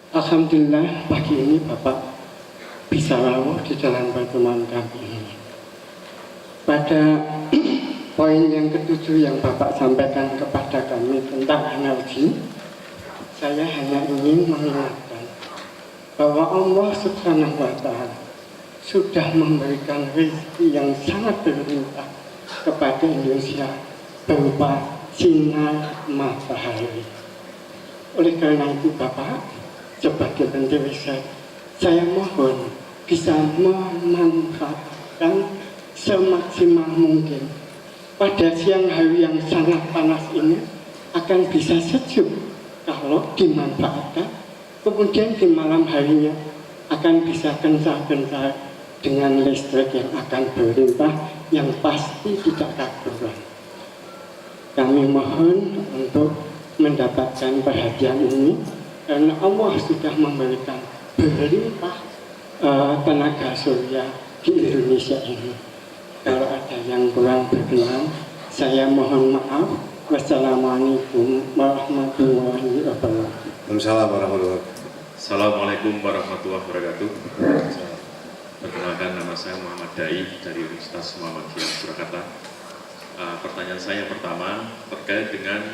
Alhamdulillah pagi ini Bapak bisa rawuh di dalam pertemuan kami ini. Pada poin yang ketujuh yang Bapak sampaikan kepada kami tentang energi, saya hanya ingin mengingatkan bahwa Allah Subhanahu wa Ta'ala sudah memberikan rezeki yang sangat berlimpah kepada Indonesia berupa sinar matahari. Oleh karena itu Bapak, sebagai Menteri Riset, saya mohon bisa memanfaatkan semaksimal mungkin pada siang hari yang sangat panas ini akan bisa sejuk kalau dimanfaatkan, kemudian di malam harinya akan bisa gencar-gencar dengan listrik yang akan berlimpah yang pasti tidak kekurangan. Kami mohon untuk mendapatkan perhatian ini karena Allah sudah memberikan berlimpah tenaga surya di Indonesia ini. Kalau ada yang kurang berkenan, saya mohon maaf. Wassalamualaikum warahmatullahi wabarakatuh. Assalamualaikum warahmatullahi wabarakatuh. Perkenalkan, nama saya Muhammad Dai dari Universitas Muhammadiyah Surakarta. Pertanyaan saya yang pertama terkait dengan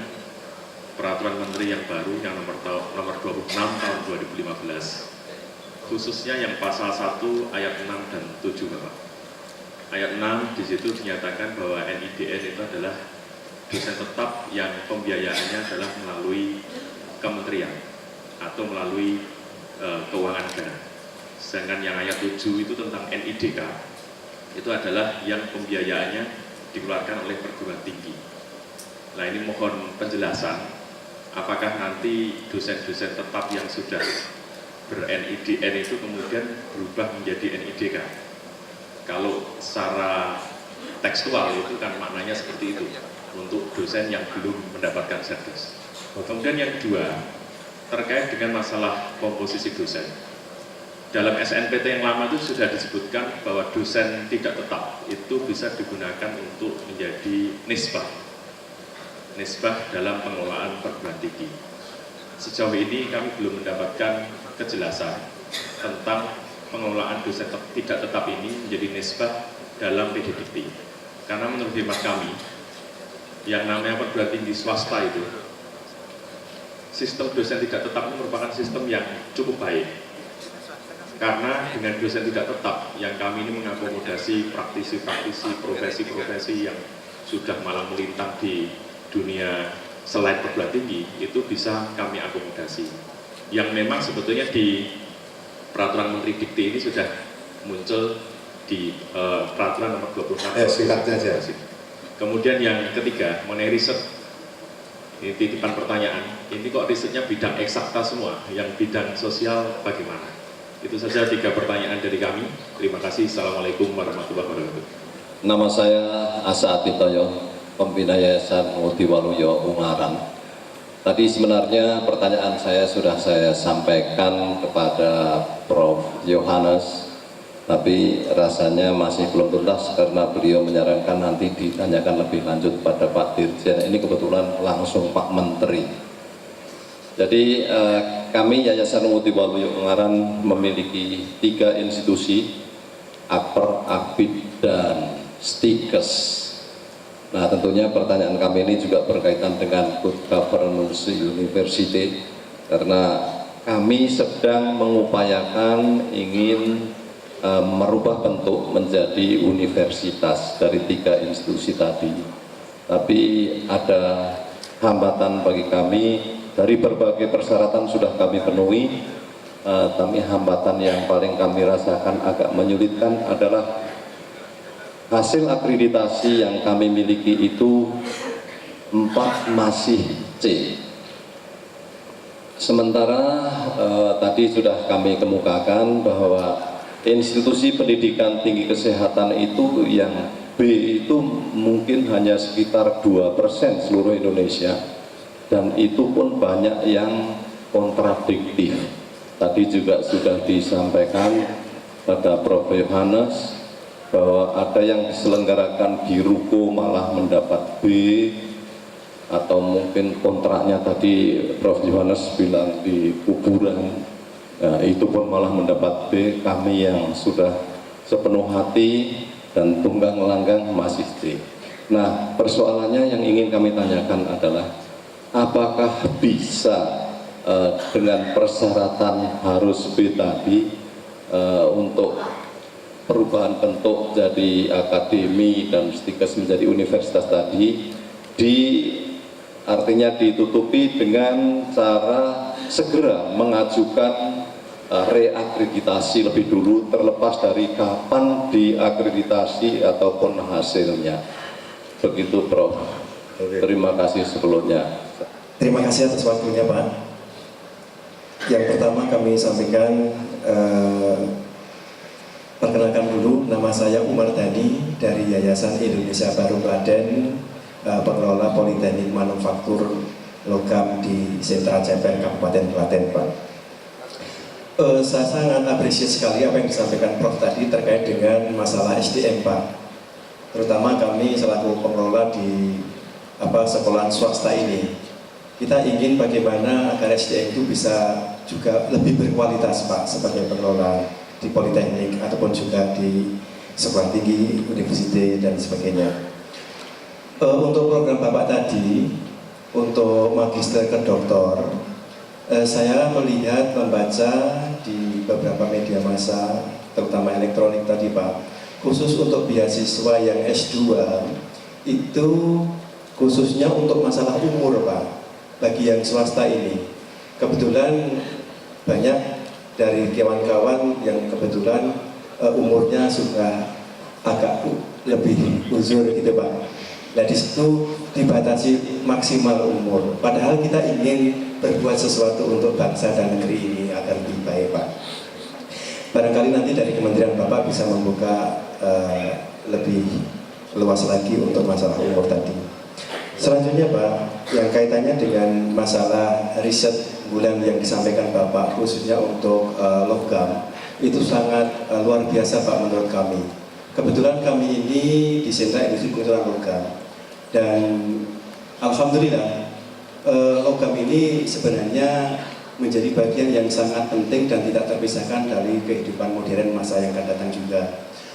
Peraturan Menteri yang baru yang nomor 26 tahun 2015, khususnya yang pasal 1 ayat 6 dan 7 Bapak. Ayat 6 di situ dinyatakan bahwa NIDN itu adalah dosen tetap yang pembiayaannya adalah melalui kementerian atau melalui keuangan negara. Sedangkan yang ayat 7 itu tentang NIDK, itu adalah yang pembiayaannya dikeluarkan oleh perguruan tinggi. Nah, ini mohon penjelasan, apakah nanti dosen-dosen tetap yang sudah ber-NIDN itu kemudian berubah menjadi NIDK? Kalau secara tekstual itu kan maknanya seperti itu untuk dosen yang belum mendapatkan sertifikat. Kemudian yang kedua, terkait dengan masalah komposisi dosen. Dalam SNPT yang lama itu sudah disebutkan bahwa dosen tidak tetap itu bisa digunakan untuk menjadi nisbah dalam pengelolaan perguruan tinggi. Sejauh ini kami belum mendapatkan kejelasan tentang pengelolaan dosen tidak tetap ini menjadi nisbah dalam PDDT. Karena menurut hemat kami, yang namanya perguruan tinggi swasta itu, sistem dosen tidak tetap itu merupakan sistem yang cukup baik. Karena dengan dosen tidak tetap yang kami ini mengakomodasi praktisi-praktisi, profesi-profesi yang sudah malah melintang di dunia selain perguruan tinggi, itu bisa kami akomodasi. Yang memang sebetulnya di Peraturan Menteri Dikti ini sudah muncul di Peraturan Nomor 26. Singkatnya aja. Kemudian yang ketiga, mengenai riset. Ini titipan pertanyaan, ini kok risetnya bidang eksakta semua, yang bidang sosial bagaimana? Itu saja 3 pertanyaan dari kami. Terima kasih. Assalamualaikum warahmatullahi wabarakatuh. Nama saya Asa Atitoyo, Pembina Yayasan Ngudi-Waluyo Ungaran. Tadi sebenarnya pertanyaan saya sudah saya sampaikan kepada Prof. Yohanes, tapi rasanya masih belum tuntas karena beliau menyarankan nanti ditanyakan lebih lanjut pada Pak Dirjen. Ini kebetulan langsung Pak Menteri. Jadi kami Yayasan Ngudi-Waluyo Ungaran memiliki 3 institusi, APER, AKBID, dan STIKES. Nah, tentunya pertanyaan kami ini juga berkaitan dengan Good Governance University, karena kami sedang mengupayakan ingin merubah bentuk menjadi universitas dari 3 institusi tadi. Tapi ada hambatan bagi kami, dari berbagai persyaratan sudah kami penuhi, tapi hambatan yang paling kami rasakan agak menyulitkan adalah hasil akreditasi yang kami miliki itu 4 masih C. Sementara tadi sudah kami kemukakan bahwa institusi pendidikan tinggi kesehatan itu yang B itu mungkin hanya sekitar 2% seluruh Indonesia, dan itu pun banyak yang kontradiktif. Tadi juga sudah disampaikan pada Prof. Yohanes bahwa ada yang diselenggarakan di ruko malah mendapat B, atau mungkin kontraknya tadi Prof. Yohanes bilang di kuburan Nah, itu pun malah mendapat B, kami yang sudah sepenuh hati dan tunggang langgang masih C. Nah, persoalannya yang ingin kami tanyakan adalah apakah bisa dengan persyaratan harus B tadi untuk perubahan bentuk jadi akademi dan stikes menjadi universitas tadi artinya ditutupi dengan cara segera mengajukan reakreditasi lebih dulu, terlepas dari kapan diakreditasi ataupun hasilnya. Begitu Prof. Terima kasih sebelumnya. Terima kasih atas waktunya Pak. Yang pertama kami sampaikan, perkenalkan dulu, nama saya Umar Dhani dari Yayasan Indonesia Baru Klaten, pengelola Politeknik Manufaktur Logam di Sentra Ceper, Kabupaten Klaten, Pak. Saya sangat apresiasi sekali apa yang disampaikan Prof tadi terkait dengan masalah SDM, Pak. Terutama kami selaku pengelola di sekolah swasta ini, kita ingin bagaimana agar SDM itu bisa juga lebih berkualitas, Pak, sebagai pengelola di Politeknik ataupun juga di sekolah tinggi, universitas dan sebagainya. Untuk program Bapak tadi, untuk magister ke doktor, saya melihat, membaca di beberapa media massa, terutama elektronik tadi Pak, khusus untuk beasiswa yang S2, itu khususnya untuk masalah umur Pak, bagi yang swasta ini. Kebetulan banyak dari kawan-kawan yang kebetulan umurnya sudah agak lebih uzur gitu Pak. Nah di situ dibatasi maksimal umur. Padahal kita ingin berbuat sesuatu untuk bangsa dan negeri ini agar lebih baik Pak. Barangkali nanti dari Kementerian Bapak bisa membuka lebih luas lagi untuk masalah umur tadi. Selanjutnya Pak, yang kaitannya dengan masalah riset bulan yang disampaikan Bapak khususnya untuk logam, itu sangat luar biasa Pak menurut kami. Kebetulan kami ini di Sentra Industri Pengolahan Logam, dan alhamdulillah logam ini sebenarnya menjadi bagian yang sangat penting dan tidak terpisahkan dari kehidupan modern masa yang akan datang juga.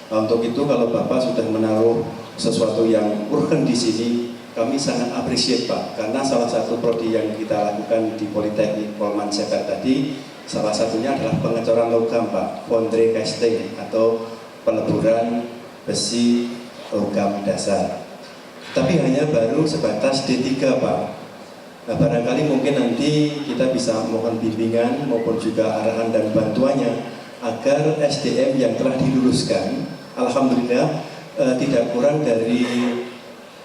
Untuk itu kalau Bapak sudah menaruh sesuatu yang urgen di sini, kami sangat appreciate Pak, karena salah satu prodi yang kita lakukan di Politeknik Polman Ceper tadi, salah satunya adalah pengecoran logam Pak, foundry casting atau peleburan besi logam dasar. Tapi hanya baru sebatas D3 Pak. Nah barangkali mungkin nanti kita bisa mohon bimbingan maupun juga arahan dan bantuannya agar SDM yang telah diluluskan, alhamdulillah tidak kurang dari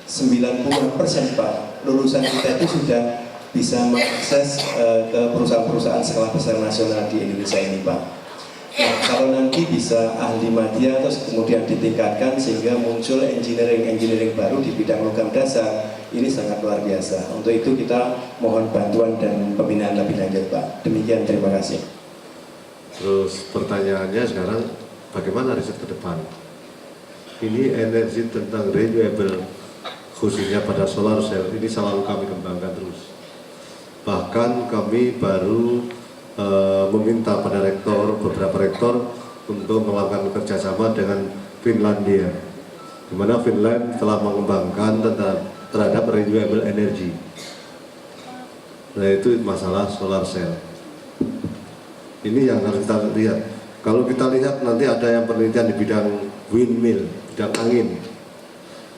90% Pak, lulusan kita itu sudah bisa mengakses ke perusahaan-perusahaan skala besar nasional di Indonesia ini Pak. Nah, kalau nanti bisa ahli media terus kemudian ditingkatkan sehingga muncul engineering baru di bidang logam dasar, ini sangat luar biasa. Untuk itu kita mohon bantuan dan pembinaan lebih lanjut Pak. Demikian, terima kasih. Terus pertanyaannya sekarang, bagaimana riset ke depan? Ini energi tentang renewable, khususnya pada solar cell, ini selalu kami kembangkan terus. Bahkan kami baru meminta pada rektor, beberapa rektor untuk melakukan kerjasama dengan Finlandia, di mana Finland telah mengembangkan terhadap renewable energy. Nah itu masalah solar cell. Ini yang harus kita lihat. Kalau kita lihat nanti ada yang penelitian di bidang windmill, bidang angin,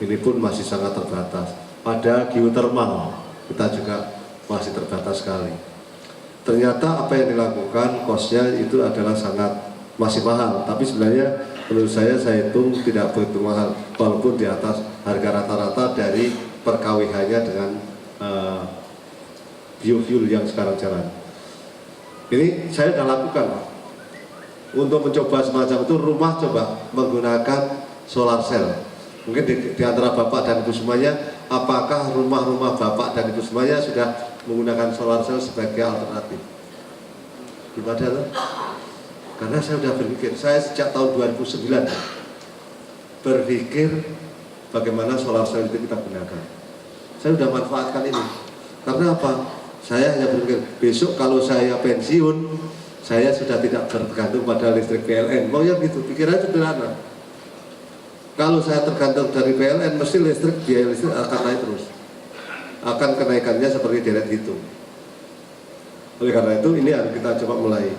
ini pun masih sangat terbatas. Pada geothermal kita juga masih terbatas sekali. Ternyata apa yang dilakukan cost-nya itu adalah masih mahal, tapi sebenarnya menurut saya hitung tidak begitu mahal, walaupun di atas harga rata-rata dari perkawihannya dengan biofuel yang sekarang jalan. Ini saya sudah lakukan Pak. Untuk mencoba semacam itu, rumah coba menggunakan solar cell. Mungkin di antara Bapak dan Ibu semuanya, apakah rumah-rumah Bapak dan Ibu semuanya sudah menggunakan solar cell sebagai alternatif? Belum ada loh. Karena saya sudah berpikir, saya sejak tahun 2009 berpikir bagaimana solar cell itu kita gunakan. Saya sudah manfaatkan ini. Karena apa? Saya hanya berpikir, besok kalau saya pensiun, saya sudah tidak bergantung pada listrik PLN. Mau yang gitu, pikirannya sederhana. Kalau saya tergantung dari PLN, mesti biaya listrik akan naik terus. Akan kenaikannya seperti deret gitu. Oleh karena itu, ini harus kita coba mulai.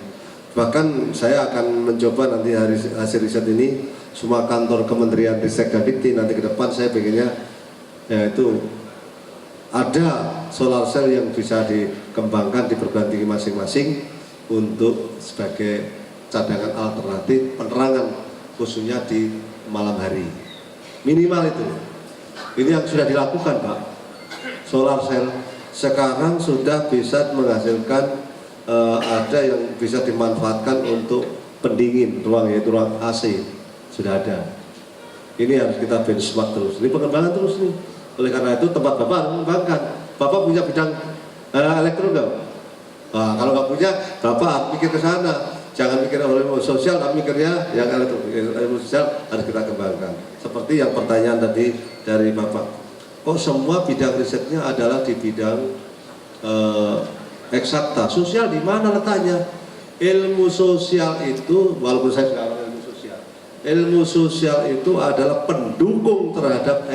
Bahkan saya akan mencoba nanti hasil riset ini, semua kantor Kementerian Ristek dan Dikti nanti ke depan saya pengennya yaitu ada solar cell yang bisa dikembangkan di perguruan tinggi masing-masing untuk sebagai cadangan alternatif penerangan khususnya di malam hari. Minimal itu. Ini yang sudah dilakukan, Pak. Solar cell sekarang sudah bisa menghasilkan ada yang bisa dimanfaatkan untuk pendingin ruang, yaitu ruang AC. Sudah ada. Ini harus kita benchmark terus. Ini pengembangan terus nih. Oleh karena itu tempat Bapak harus mengembangkan. Bapak punya bidang elektro nggak? Nah, kalau nggak punya, Bapak mikir ke sana. Jangan mikir ilmu sosial, tapi mikirnya yang ilmu sosial harus kita kembangkan. Seperti yang pertanyaan tadi dari Bapak. Kok semua bidang risetnya adalah di bidang eksakta? Sosial di mana letaknya? Ilmu sosial itu, walaupun saya sekarang ilmu sosial itu adalah pendukung terhadap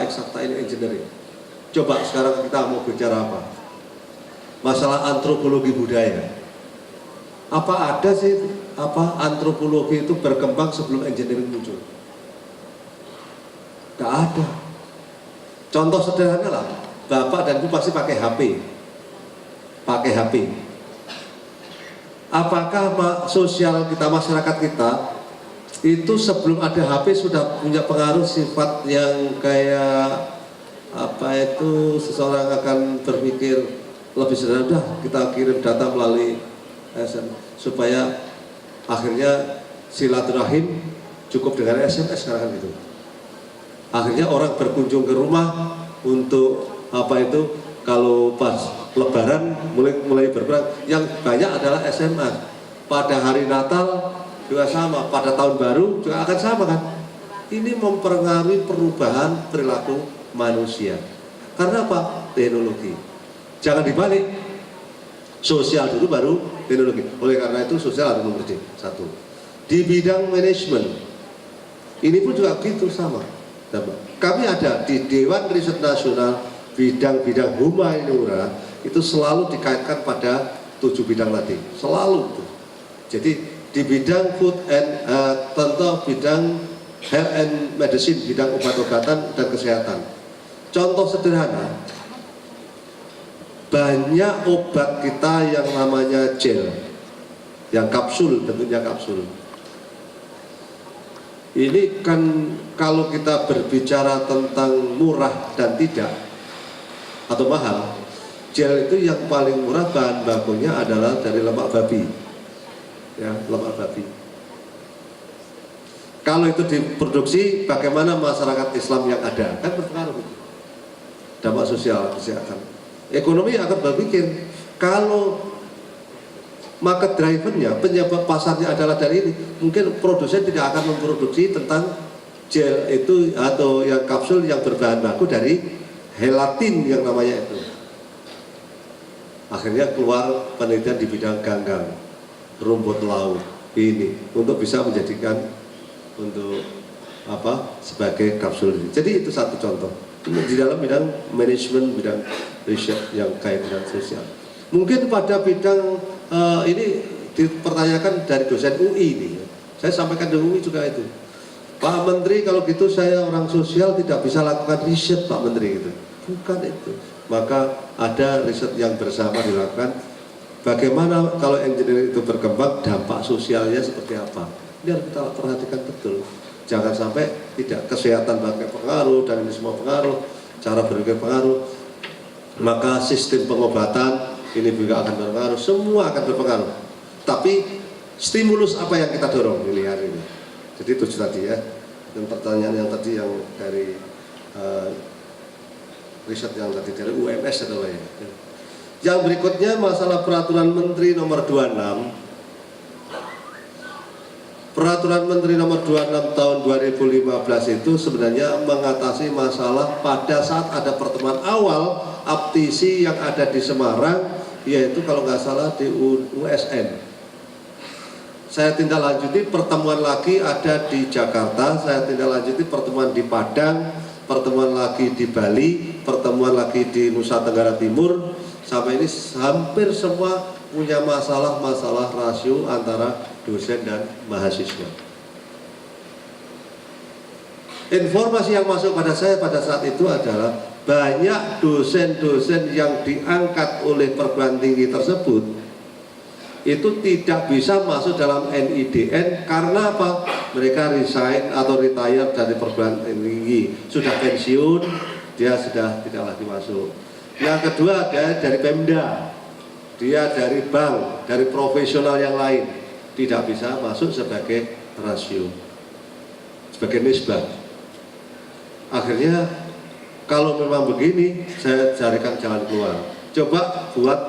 eksakta engineering. Coba sekarang kita mau bicara apa? Masalah antropologi budaya. Apa ada sih antropologi itu berkembang sebelum engineering muncul? Gak ada. Contoh sederhana lah, Bapak dan Ibu pasti pakai HP. Apakah sosial kita, masyarakat kita itu sebelum ada HP sudah punya pengaruh sifat yang kayak apa itu, seseorang akan berpikir lebih sederhana, kita kirim data melalui SMS supaya akhirnya silaturahim cukup dengan SMS sekarang gitu. Akhirnya orang berkunjung ke rumah untuk apa itu, kalau pas Lebaran mulai berperang, yang banyak adalah SMS. Pada hari Natal juga sama, pada tahun baru juga akan sama kan. Ini mempengaruhi perubahan perilaku manusia. Karena apa? Teknologi. Jangan dibalik, sosial dulu baru teknologi. Oleh karena itu sosial harus mengerti. Satu, di bidang manajemen ini pun juga gitu sama. Kami ada di Dewan Riset Nasional bidang-bidang humaniora itu selalu dikaitkan pada 7 bidang tadi, selalu. Jadi di bidang food and tentu bidang health and medicine, bidang obat-obatan dan kesehatan. Contoh sederhana, banyak obat kita yang namanya gel, yang kapsul, bentuknya kapsul. Ini kan kalau kita berbicara tentang murah dan tidak atau mahal, gel itu yang paling murah bahan bakunya adalah dari lemak babi, ya, lemak babi. Kalau itu diproduksi, bagaimana masyarakat Islam yang ada? Kan berpengaruh. Dampak sosial, kesehatan, ekonomi akan berpikir, kalau market drivernya, penyebab pasarnya adalah dari ini, mungkin produsen tidak akan memproduksi tentang gel itu atau yang kapsul yang berbahan baku dari gelatin yang namanya itu. Akhirnya keluar penelitian di bidang ganggang, rumput laut ini untuk bisa menjadikan untuk apa sebagai kapsul ini. Jadi itu satu contoh di dalam bidang manajemen, bidang riset yang kait dengan sosial. Mungkin pada bidang ini dipertanyakan dari dosen UI ini. Saya sampaikan di UI juga itu. Pak Menteri, kalau gitu saya orang sosial tidak bisa lakukan riset, Pak Menteri gitu. Bukan itu. Maka ada riset yang bersama dilakukan. Bagaimana kalau engineering itu berkembang, dampak sosialnya seperti apa? Ini harus kita perhatikan betul. Jangan sampai tidak, kesehatan pakai pengaruh dan ini semua pengaruh, cara berpikir pengaruh. Maka sistem pengobatan ini juga akan berpengaruh, semua akan berpengaruh. Tapi stimulus apa yang kita dorong ini hari ini? Jadi itu tadi ya. Dan pertanyaan yang tadi yang dari riset yang tadi dari UMS adalah ya. Yang berikutnya masalah peraturan Menteri nomor 26. Peraturan Menteri nomor 26 tahun 2015 itu sebenarnya mengatasi masalah pada saat ada pertemuan awal APTISI yang ada di Semarang, yaitu kalau nggak salah di USN, saya tindak lanjuti pertemuan lagi ada di Jakarta, saya tindak lanjuti pertemuan di Padang, pertemuan lagi di Bali, pertemuan lagi di Nusa Tenggara Timur. Sampai ini hampir semua punya masalah rasio antara dosen dan mahasiswa. Informasi yang masuk pada saya pada saat itu adalah banyak dosen-dosen yang diangkat oleh perguruan tinggi tersebut itu tidak bisa masuk dalam NIDN karena apa? Mereka resign atau retire dari perguruan tinggi, sudah pensiun, dia sudah tidak lagi masuk. Yang kedua ada dari Pemda, dia dari bank, dari profesional yang lain, tidak bisa masuk sebagai rasio, sebagai nisbah. Akhirnya kalau memang begini, saya carikan jalan keluar. Coba buat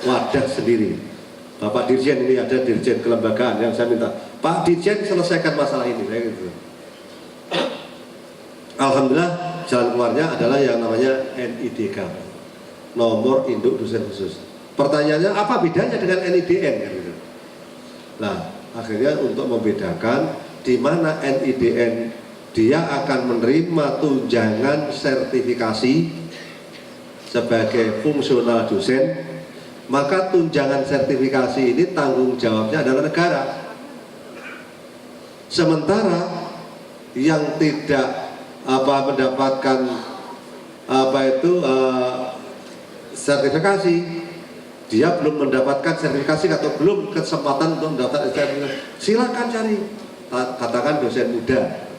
wadah sendiri. Bapak Dirjen, ini ada Dirjen kelembagaan yang saya minta, Pak Dirjen selesaikan masalah ini, saya gitu. Alhamdulillah jalan keluarnya adalah yang namanya NIDK, nomor induk dosen khusus. Pertanyaannya apa bedanya dengan NIDN? Gitu. Nah, akhirnya untuk membedakan di mana NIDN dia akan menerima tunjangan sertifikasi sebagai fungsional dosen, maka tunjangan sertifikasi ini tanggung jawabnya adalah negara. Sementara yang tidak mendapatkan sertifikasi, dia belum mendapatkan sertifikasi atau belum kesempatan untuk mendapatkan sertifikasi, silakan cari, katakan dosen muda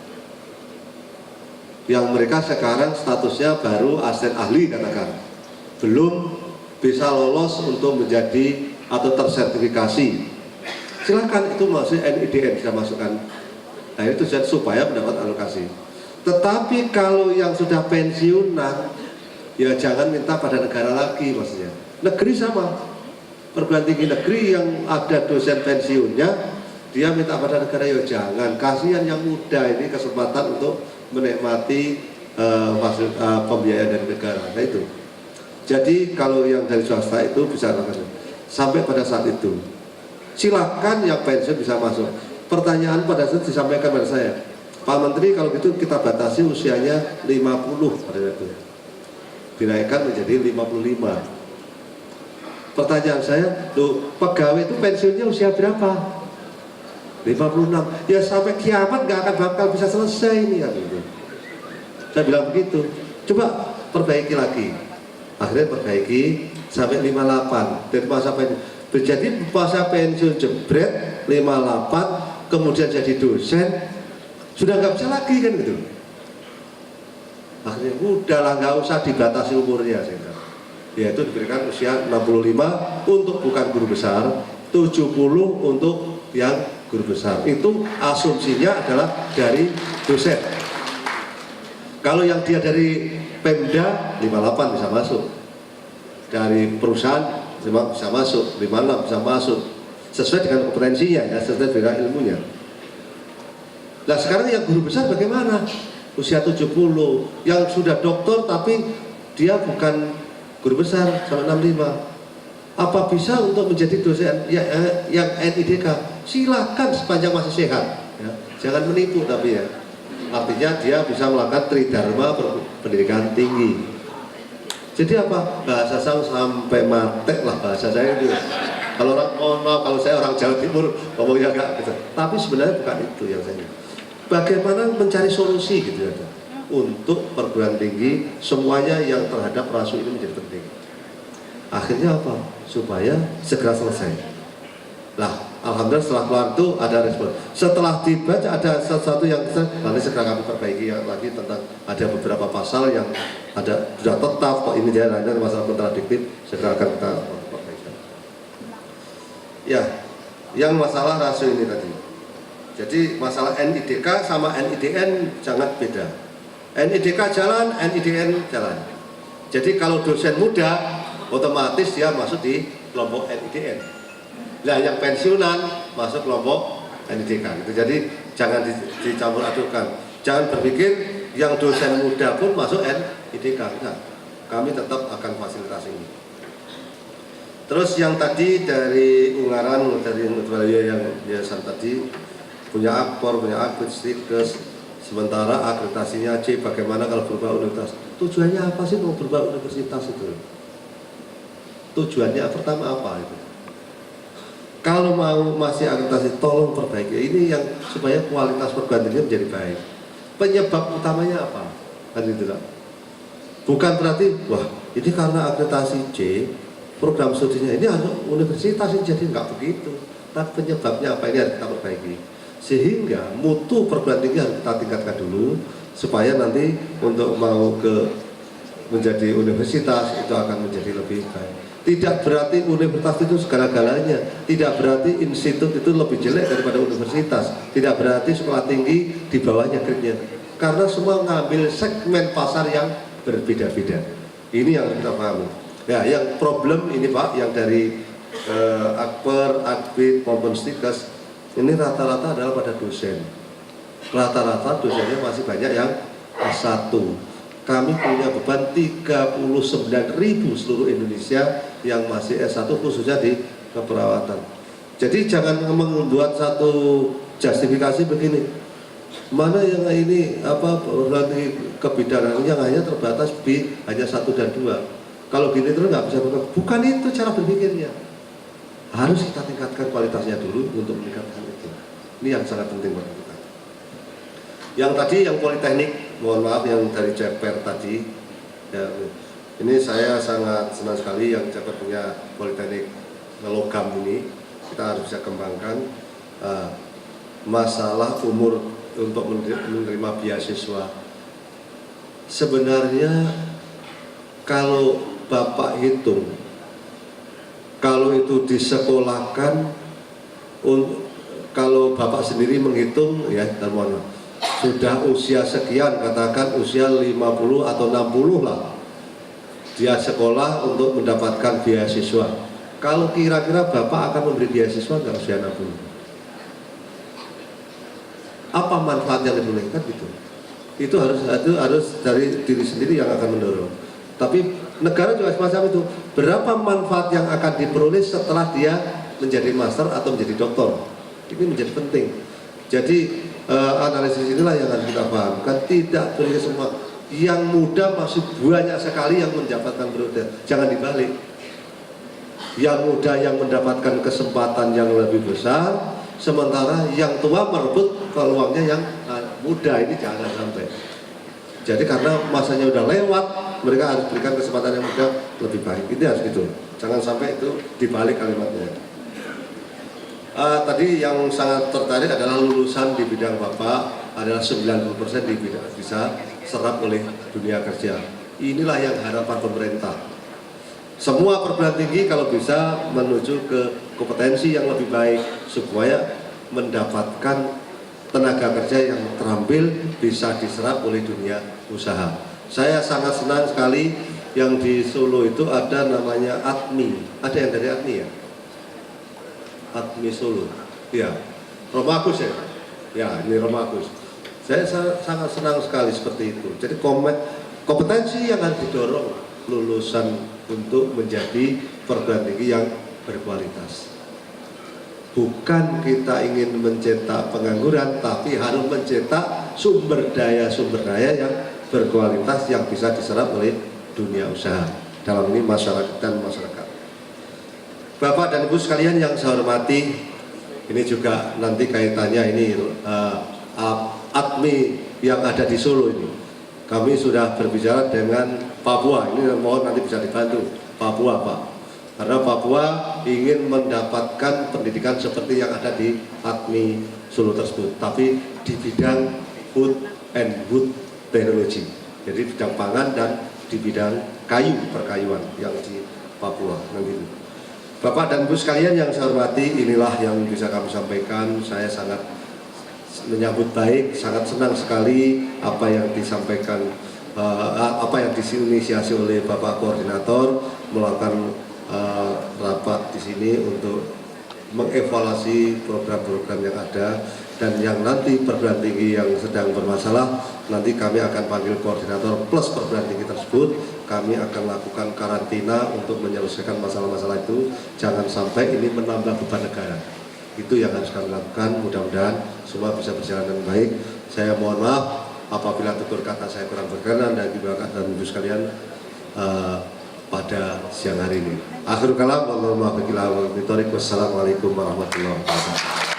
yang mereka sekarang statusnya baru asisten ahli, katakan belum bisa lolos untuk menjadi atau tersertifikasi, silakan, itu masih NIDN bisa masukkan. Nah itu supaya mendapat alokasi. Tetapi kalau yang sudah pensiunan, ya jangan minta pada negara lagi, maksudnya negeri sama, perguruan tinggi negeri yang ada dosen pensiunnya, dia minta pada negara, ya jangan, kasihan yang muda ini kesempatan untuk menikmati pembiayaan dari negara. Nah itu. Jadi kalau yang dari swasta itu bisa sampai pada saat itu, silakan yang pensiun bisa masuk. Pertanyaan pada saat disampaikan pada saya, Pak Menteri, kalau gitu kita batasi usianya 50 pada itu, dinaikkan menjadi 55. Pertanyaan saya, loh, pegawai itu pensiunnya usia berapa? 56. Ya sampai kiamat nggak akan bakal bisa selesai ini, kan gitu. Saya bilang begitu. Coba perbaiki lagi. Akhirnya perbaiki sampai 58 dari masa pensiun. Jadi masa pensiun jebret 58, kemudian jadi dosen, sudah nggak bisa lagi, kan gitu. Akhirnya udahlah, nggak usah dibatasi umurnya, yaitu diberikan usia 65 untuk bukan guru besar, 70 untuk yang guru besar. Itu asumsinya adalah dari dosen. Kalau yang dia dari Pemda 58 bisa masuk, dari perusahaan bisa masuk, 56 bisa masuk, sesuai dengan kompetensinya, ya, sesuai dengan ilmunya. Nah sekarang yang guru besar bagaimana? Usia 70, yang sudah doktor tapi dia bukan guru besar sampai 65. Apa bisa untuk menjadi dosen yang NIDK? Silakan sepanjang masih sehat, ya. Jangan menipu tapi ya. Artinya dia bisa melakukan tridharma pendidikan tinggi. Jadi apa? Bahasa saya sampai matek lah bahasa saya itu. Kalau orang, mohon maaf kalau saya orang Jawa Timur ngomongnya agak gitu. Tapi sebenarnya bukan itu yang saya. Bagaimana mencari solusi gitu ya, untuk perguruan tinggi semuanya yang terhadap rasio ini menjadi penting. Akhirnya apa? Supaya segera selesai. Nah, alhamdulillah setelah keluar itu ada respon. Setelah dibaca ada sesuatu yang nanti segera kami perbaiki lagi tentang ada beberapa pasal yang ada sudah tetap kok ini dia hanya masalah kontradiktif, segera akan kita perbaiki. Ya, yang masalah rasio ini tadi. Jadi masalah NIDK sama NIDN sangat beda. NIDK jalan, NIDN jalan. Jadi kalau dosen muda otomatis dia masuk di kelompok NIDN. Nah yang pensiunan masuk kelompok NIDK. Gitu. Jadi jangan dicampur adukan. Jangan berpikir yang dosen muda pun masuk NIDK. Nah, kami tetap akan fasilitasi ini. Terus yang tadi dari Ungaran, dari Nutralio yang yayasan tadi punya akpor, punya akreditasi, sementara akreditasinya C, bagaimana kalau berubah universitas? Tujuannya apa sih mau berubah universitas itu? Tujuannya pertama apa itu? Kalau mau masih akreditasi, tolong perbaiki. Ini yang supaya kualitas perguruan tinggi menjadi baik. Penyebab utamanya apa? Kan itu lah. Bukan berarti, wah ini karena akreditasi C, program studinya ini harus universitas ini, jadi nggak begitu. Tapi penyebabnya apa, ini harus kita perbaiki. Sehingga mutu perguruan tinggi harus kita tingkatkan dulu, supaya nanti untuk mau ke menjadi universitas itu akan menjadi lebih baik. Tidak berarti universitas itu segala-galanya, tidak berarti institut itu lebih jelek daripada universitas, tidak berarti sekolah tinggi di bawahnya grade-nya, karena semua mengambil segmen pasar yang berbeda-beda. Ini yang harus kita pahami. Ya, yang problem ini Pak, yang dari Akper, Akbid, maupun Stikes, ini rata-rata adalah pada dosen. Rata-rata dosennya masih banyak yang S1. Kami punya beban 39.000 seluruh Indonesia yang masih S1 khususnya di keperawatan. Jadi jangan membuat satu justifikasi begini. Mana yang ini apa berarti kebidanan yang hanya terbatas di hanya 1 dan 2. Kalau gini terus nggak bisa berkembang. Bukan itu cara berpikirnya. Harus kita tingkatkan kualitasnya dulu untuk meningkatkan itu. Ini yang sangat penting buat kita. Yang tadi yang politeknik, mohon maaf yang dari CPR tadi, ya, ini saya sangat senang sekali yang CPR punya politeknik logam ini, kita harus bisa kembangkan. Masalah umur untuk menerima beasiswa, sebenarnya kalau Bapak hitung, kalau itu disekolahkan, kalau Bapak sendiri menghitung ya, mohon maaf, sudah usia sekian, katakan usia 50 atau 60 lah, dia sekolah untuk mendapatkan beasiswa. Kalau kira-kira Bapak akan memberi beasiswa nggak usia 60? Apa manfaat yang diberikan gitu? Itu harus dari diri sendiri yang akan mendorong. Tapi negara juga semacam itu. Berapa manfaat yang akan diperoleh setelah dia menjadi master atau menjadi doktor? Ini menjadi penting. Jadi analisis inilah yang harus kita pahamkan. Tidak boleh semua. Yang muda masih banyak sekali yang mendapatkan beroda. Jangan dibalik. Yang muda yang mendapatkan kesempatan yang lebih besar, sementara yang tua merebut peluangnya yang muda. Ini jangan sampai. Jadi karena masanya udah lewat, mereka harus berikan kesempatan yang muda lebih baik. Ini harus gitu. Jangan sampai itu dibalik kalimatnya. Tadi yang sangat tertarik adalah lulusan di bidang Bapak adalah 90% di bidang bisa serap oleh dunia kerja. Inilah yang harapan pemerintah. Semua perguruan tinggi kalau bisa menuju ke kompetensi yang lebih baik supaya mendapatkan tenaga kerja yang terampil bisa diserap oleh dunia usaha. Saya sangat senang sekali yang di Solo itu ada namanya ATMI. Ada yang dari ATMI ya? ATMI Solo, ya, Romagus ya, ya ini Romagus. Saya sangat senang sekali seperti itu. Jadi kompetensi yang harus didorong lulusan untuk menjadi perguruan tinggi yang berkualitas. Bukan kita ingin mencetak pengangguran, tapi harus mencetak sumber daya yang berkualitas yang bisa diserap oleh dunia usaha. Dalam ini masyarakat dan masyarakat. Bapak dan Ibu sekalian yang saya hormati, ini juga nanti kaitannya ini ATMI yang ada di Solo ini. Kami sudah berbicara dengan Papua, ini mohon nanti bisa dibantu Papua Pak. Karena Papua ingin mendapatkan pendidikan seperti yang ada di ATMI Solo tersebut, tapi di bidang food and wood technology. Jadi bidang pangan dan di bidang kayu, perkayuan yang di Papua nanti. Bapak dan Ibu sekalian yang saya hormati, inilah yang bisa kami sampaikan. Saya sangat menyambut baik, sangat senang sekali apa yang disampaikan, apa yang diinisiasi oleh Bapak Koordinator melakukan rapat di sini untuk mengevaluasi program-program yang ada, dan yang nanti perguruan tinggi yang sedang bermasalah nanti kami akan panggil koordinator plus perguruan tinggi tersebut kami akan lakukan karantina untuk menyelesaikan masalah-masalah itu. Jangan sampai ini menambah beban negara. Itu yang harus kami lakukan. Mudah-mudahan semua bisa berjalan dengan baik. Saya mohon maaf apabila tutur kata saya kurang berkenan dan ibu sekalian pada siang hari ini. Akhirul kalam, wassalamualaikum warahmatullahi wabarakatuh.